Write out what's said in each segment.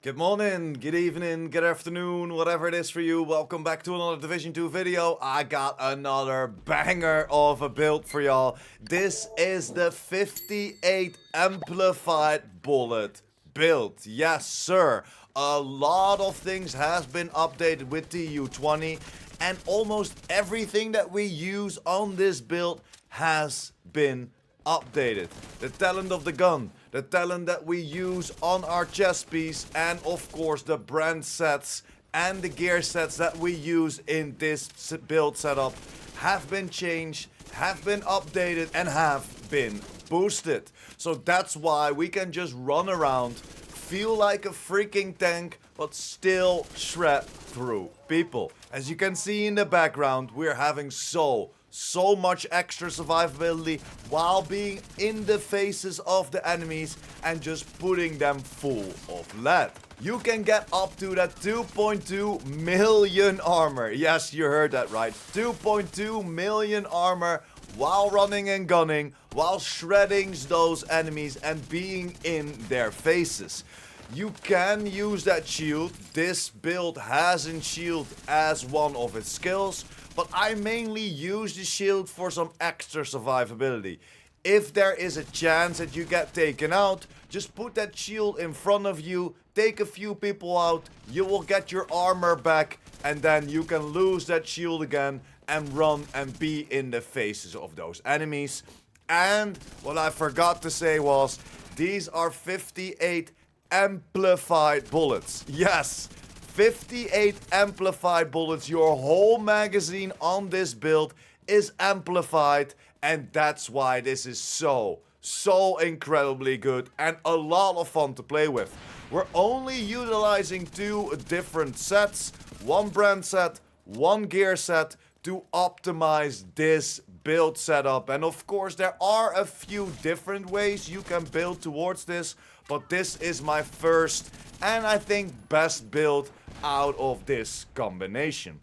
Good morning, good evening, good afternoon, whatever it is for you. Welcome back to another Division 2 video. I got another banger of a build for y'all. This is the 58 Amplified Bullet build. Yes, sir. A lot of things has been updated with TU20, and almost everything that we use on this build has been updated. The talent of the gun, the talent that we use on our chest piece, and of course the brand sets and the gear sets that we use in this build setup have been changed, have been updated, and have been boosted. So that's why we can just run around, feel like a freaking tank, but still shred through people. As you can see in the background, we're having so much extra survivability while being in the faces of the enemies and just putting them full of lead. You can get up to that 2.2 million armor. Yes, you heard that right. 2.2 million armor while running and gunning, while shredding those enemies and being in their faces. You can use that shield. This build has a shield as one of its skills, but I mainly use the shield for some extra survivability. If there is a chance that you get taken out, just put that shield in front of you, take a few people out, you will get your armor back, and then you can lose that shield again and run and be in the faces of those enemies. And what I forgot to say was, these are 58 amplified bullets. Yes, 58 amplified bullets. Your whole magazine on this build is amplified, and that's why this is so incredibly good and a lot of fun to play with. We're only utilizing two different sets, one brand set, one gear set, to optimize this build setup. And of course there are a few different ways you can build towards this, but this is my first and I think best build out of this combination.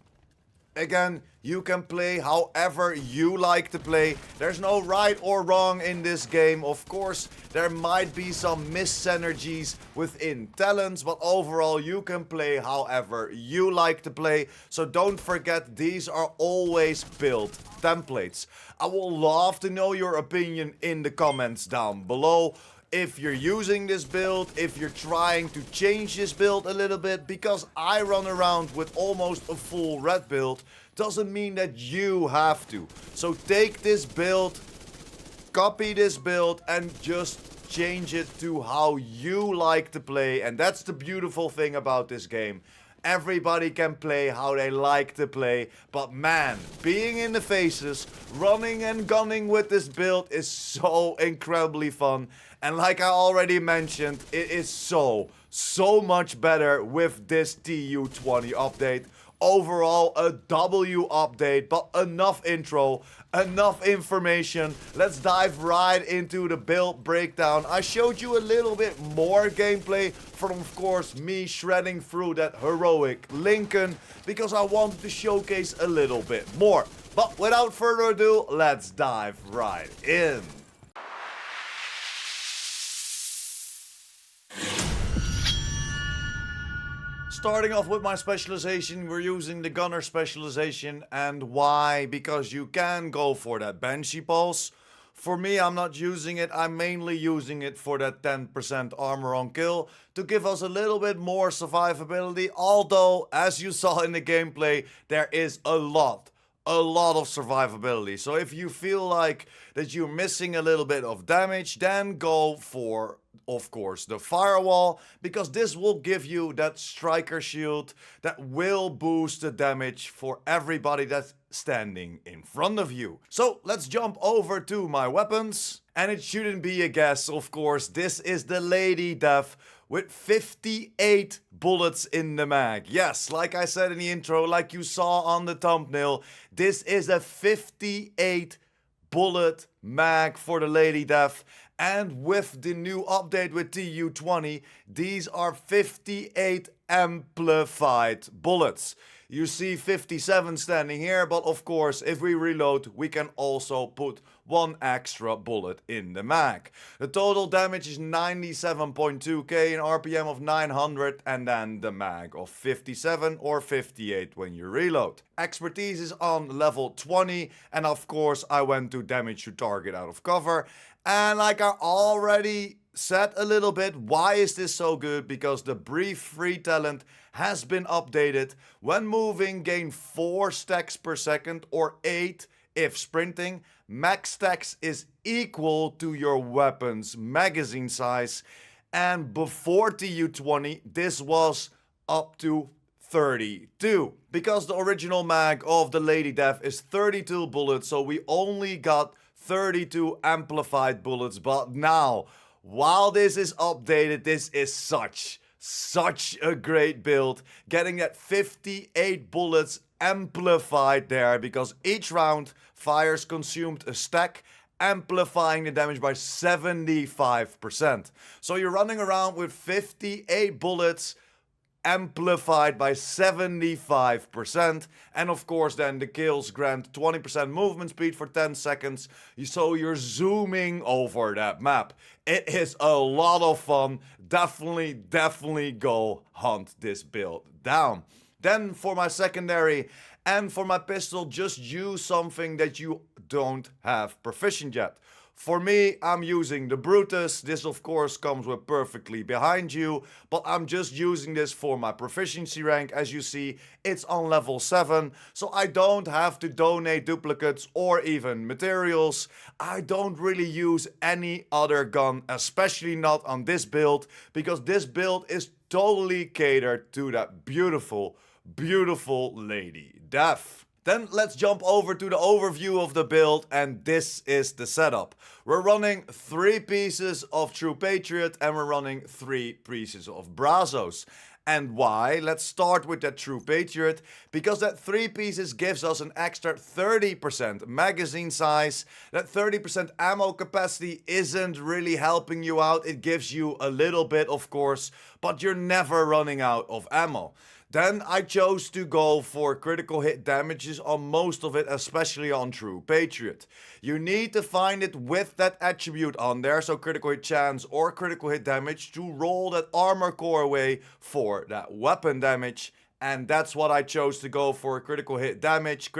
Again, you can play however you like to play. There's no right or wrong in this game. Of course, there might be some mis-synergies within talents, but overall you can play however you like to play. So don't forget, these are always build templates. I would love to know your opinion in the comments down below. If you're using this build, if you're trying to change this build a little bit, because I run around with almost a full red build, doesn't mean that you have to. So take this build, copy this build, and just change it to how you like to play. And that's the beautiful thing about this game. Everybody can play how they like to play, but man, being in the faces, running and gunning with this build is so incredibly fun. And like I already mentioned, it is so much better with this TU20 update. Overall, a W update, but enough intro, enough information. Let's dive right into the build breakdown. I showed you a little bit more gameplay from, of course, me shredding through that heroic Lincoln, because I wanted to showcase a little bit more. But without further ado, let's dive right in. Starting off with my specialization, we're using the gunner specialization. And why? Because you can go for that Banshee pulse. For me, I'm not using it. I'm mainly using it for that 10% armor on kill to give us a little bit more survivability. Although, as you saw in the gameplay, there is a lot of survivability. So if you feel like that you're missing a little bit of damage, then go for, of course, the firewall, because this will give you that striker shield that will boost the damage for everybody that's standing in front of you. So let's jump over to my weapons, and it shouldn't be a guess, of course. This is the Lady Death with 58 bullets in the mag. Yes, like I said in the intro, like you saw on the thumbnail, this is a 58 bullet mag for the Lady Death. And with the new update with TU20, these are 58 amplified bullets. You see 57 standing here, but of course, if we reload, we can also put one extra bullet in the mag. The total damage is 97.2k, an RPM of 900, and then the mag of 57 or 58 when you reload. Expertise is on level 20, and of course, I went to damage to target out of cover. And like I already said a little bit, why is this so good? Because the brief free talent has been updated. When moving, gain 4 stacks per second or 8 if sprinting. Max stacks is equal to your weapon's magazine size, and before TU20 this was up to 32. Because the original mag of the Lady Death is 32 bullets, so we only got 32 amplified bullets. But now, while this is updated, this is such a great build. Getting that 58 bullets amplified there, because each round fires consumed a stack, amplifying the damage by 75%. So you're running around with 58 bullets amplified by 75%, and of course then the kills grant 20% movement speed for 10 seconds, so you're zooming over that map. It is a lot of fun. Definitely go hunt this build down. Then for my secondary and for my pistol, just use something that you don't have proficient yet. For me, I'm using the Brutus. This of course comes with perfectly behind you, but I'm just using this for my proficiency rank. As you see, it's on level 7, so I don't have to donate duplicates or even materials. I don't really use any other gun, especially not on this build, because this build is totally catered to that beautiful Lady Death. Then let's jump over to the overview of the build, and this is the setup. We're running 3 pieces of True Patriot and we're running 3 pieces of Brazos. And why? Let's start with that True Patriot, because that 3 pieces gives us an extra 30% magazine size. That 30% ammo capacity isn't really helping you out. It gives you a little bit, of course, but you're never running out of ammo. Then I chose to go for critical hit damages on most of it, especially on True Patriot. You need to find it with that attribute on there, so critical hit chance or critical hit damage, to roll that armor core away for that weapon damage. And that's what I chose to go for: critical hit damage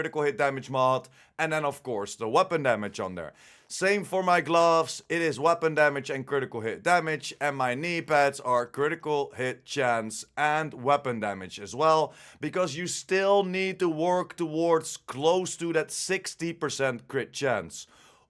mod, and then of course the weapon damage on there. Same for my gloves, it is weapon damage and critical hit damage, and my knee pads are critical hit chance and weapon damage as well, because you still need to work towards close to that 60% crit chance.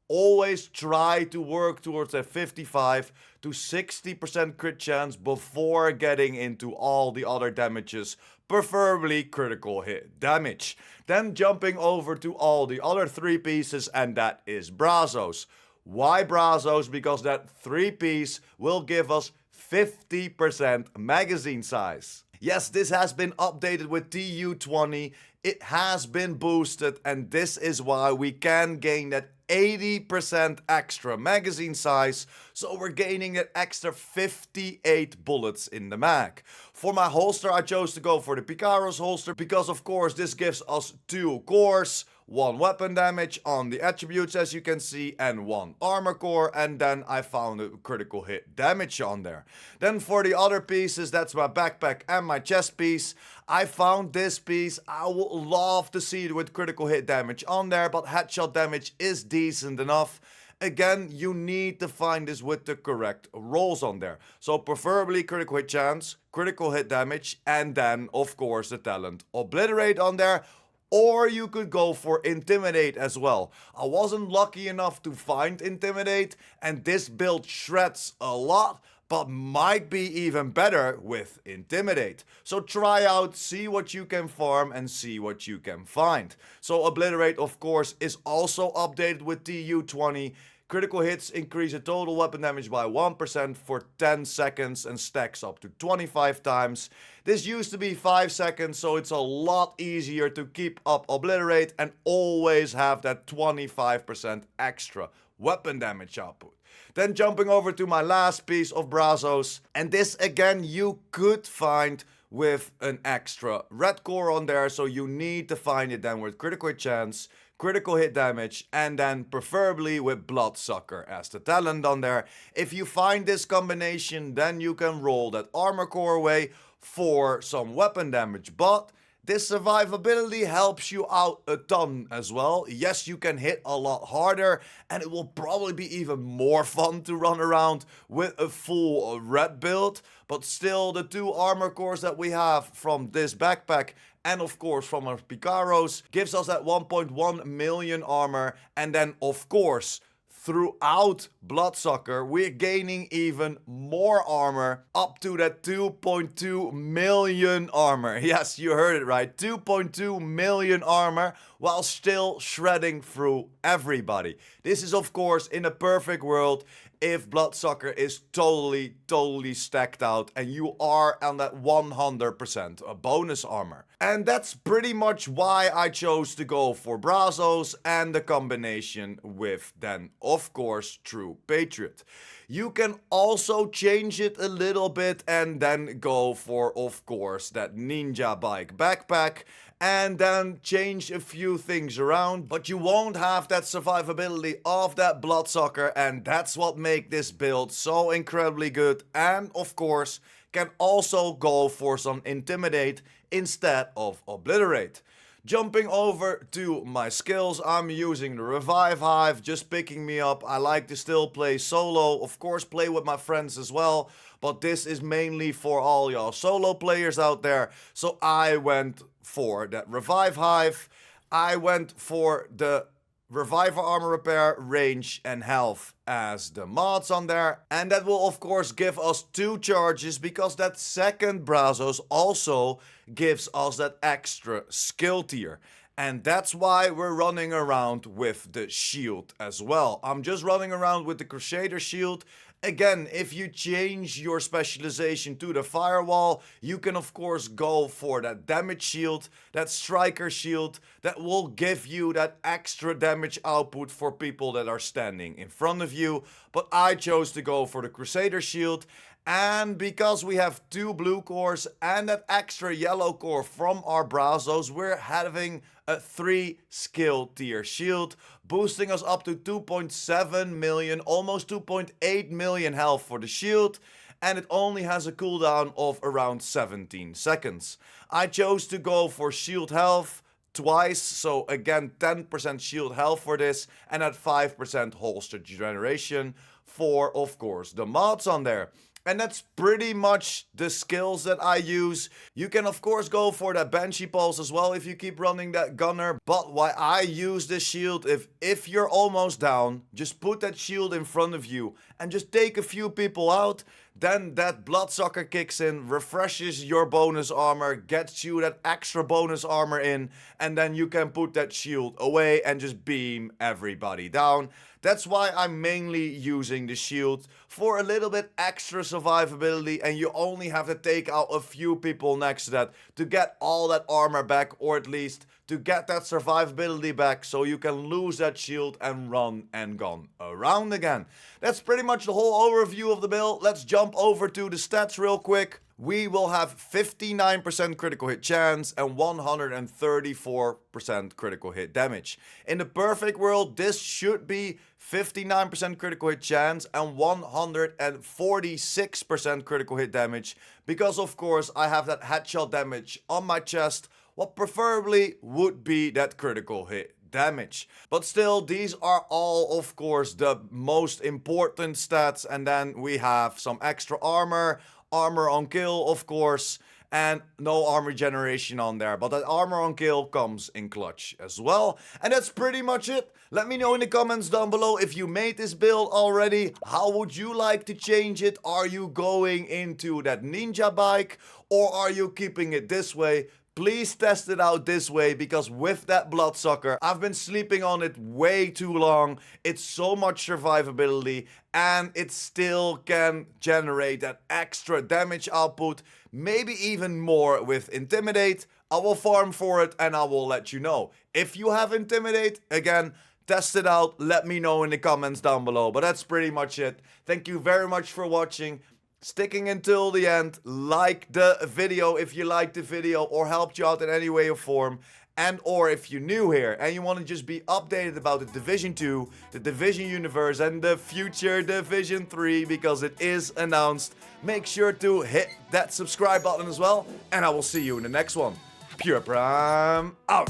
Always try to work towards a 55 to 60% crit chance before getting into all the other damages, preferably critical hit damage. Then jumping over to all the other 3 pieces, and that is Brazos. Why Brazos? Because that 3 piece will give us 50% magazine size. Yes, this has been updated with TU20. It has been boosted, and this is why we can gain that 80% extra magazine size, so we're gaining that extra 58 bullets in the mag. For my holster, I chose to go for the Picaro's holster, because of course this gives us 2 cores, 1 weapon damage on the attributes as you can see, and 1 armor core, and then I found a critical hit damage on there. Then for the other pieces, that's my backpack and my chest piece. I found this piece. I would love to see it with critical hit damage on there, but headshot damage is decent enough. Again, you need to find this with the correct rolls on there. So preferably critical hit chance, critical hit damage, and then of course the talent Obliterate on there. Or you could go for Intimidate as well. I wasn't lucky enough to find Intimidate, and this build shreds a lot, but might be even better with Intimidate. So try out, see what you can farm and see what you can find. So Obliterate of course is also updated with TU20. Critical hits increase the total weapon damage by 1% for 10 seconds and stacks up to 25 times. This used to be 5 seconds, so it's a lot easier to keep up Obliterate and always have that 25% extra weapon damage output. Then jumping over to my last piece of Brazos, and this again you could find with an extra red core on there, so you need to find it then with critical hit chance, critical hit damage, and then preferably with Bloodsucker as the talent on there. If you find this combination, then you can roll that armor core away for some weapon damage, but this survivability helps you out a ton as well. Yes, you can hit a lot harder, and it will probably be even more fun to run around with a full red build, but still the 2 armor cores that we have from this backpack and of course from our Picaros gives us that 1.1 million armor, and then of course throughout Bloodsucker, we're gaining even more armor up to that 2.2 million armor. Yes, you heard it right. 2.2 million armor while still shredding through everybody. This is, of course, in a perfect world if Bloodsucker is totally stacked out and you are on that 100% bonus armor. And that's pretty much why I chose to go for Brazos and the combination with then, of course, True Patriot. You can also change it a little bit and then go for, of course, that Ninja Bike backpack and then change a few things around, but you won't have that survivability of that Bloodsucker, and that's what makes this build so incredibly good. And of course can also go for some Intimidate instead of Obliterate. Jumping over to my skills, I'm using the Revive Hive, just picking me up. I like to still play solo, of course play with my friends as well, but this is mainly for all y'all solo players out there. So I went for that Revive Hive. I went for the Reviver Armor Repair, Range and Health as the mods on there. And that will of course give us 2 charges, because that second Brazos also gives us that extra skill tier. And that's why we're running around with the shield as well. I'm just running around with the Crusader shield. Again, if you change your specialization to the firewall, you can of course go for that damage shield, that striker shield, that will give you that extra damage output for people that are standing in front of you. But I chose to go for the Crusader shield. And because we have 2 blue cores and that extra yellow core from our Brazos, we're having a 3 skill tier shield, boosting us up to 2.7 million, almost 2.8 million health for the shield. And it only has a cooldown of around 17 seconds. I chose to go for shield health twice, so again 10% shield health for this, and at 5% holster generation for, of course, the mods on there. And that's pretty much the skills that I use. You can of course go for that Banshee Pulse as well if you keep running that Gunner. But why I use this shield, if you're almost down, just put that shield in front of you and just take a few people out. Then that Bloodsucker kicks in, refreshes your bonus armor, gets you that extra bonus armor in, and then you can put that shield away and just beam everybody down. That's why I'm mainly using the shield, for a little bit extra survivability, and you only have to take out a few people next to that to get all that armor back, or at least to get that survivability back, so you can lose that shield and run and gun around again. That's pretty much the whole overview of the build. Let's jump over to the stats real quick. We will have 59% critical hit chance and 134% critical hit damage. In the perfect world, this should be 59% critical hit chance and 146% critical hit damage, because of course I have that headshot damage on my chest, what preferably would be that critical hit damage. But still, these are all of course the most important stats, and then we have some extra armor, armor on kill of course, and no armor generation on there, but that armor on kill comes in clutch as well. And that's pretty much it. Let me know in the comments down below if you made this build already. How would you like to change it? Are you going into that ninja bike, or are you keeping it this way? Please test it out this way, because with that Bloodsucker, I've been sleeping on it way too long. It's so much survivability, and it still can generate that extra damage output, maybe even more with Intimidate. I will farm for it and I will let you know. If you have Intimidate, again, test it out, let me know in the comments down below. But that's pretty much it. Thank you very much for watching. sticking until the end, like the video if you liked the video or helped you out in any way or form. And or if you're new here and you want to just be updated about the Division 2, the Division universe and the future Division 3 because it is announced, make sure to hit that subscribe button as well. And I will see you in the next one. PurePrime out.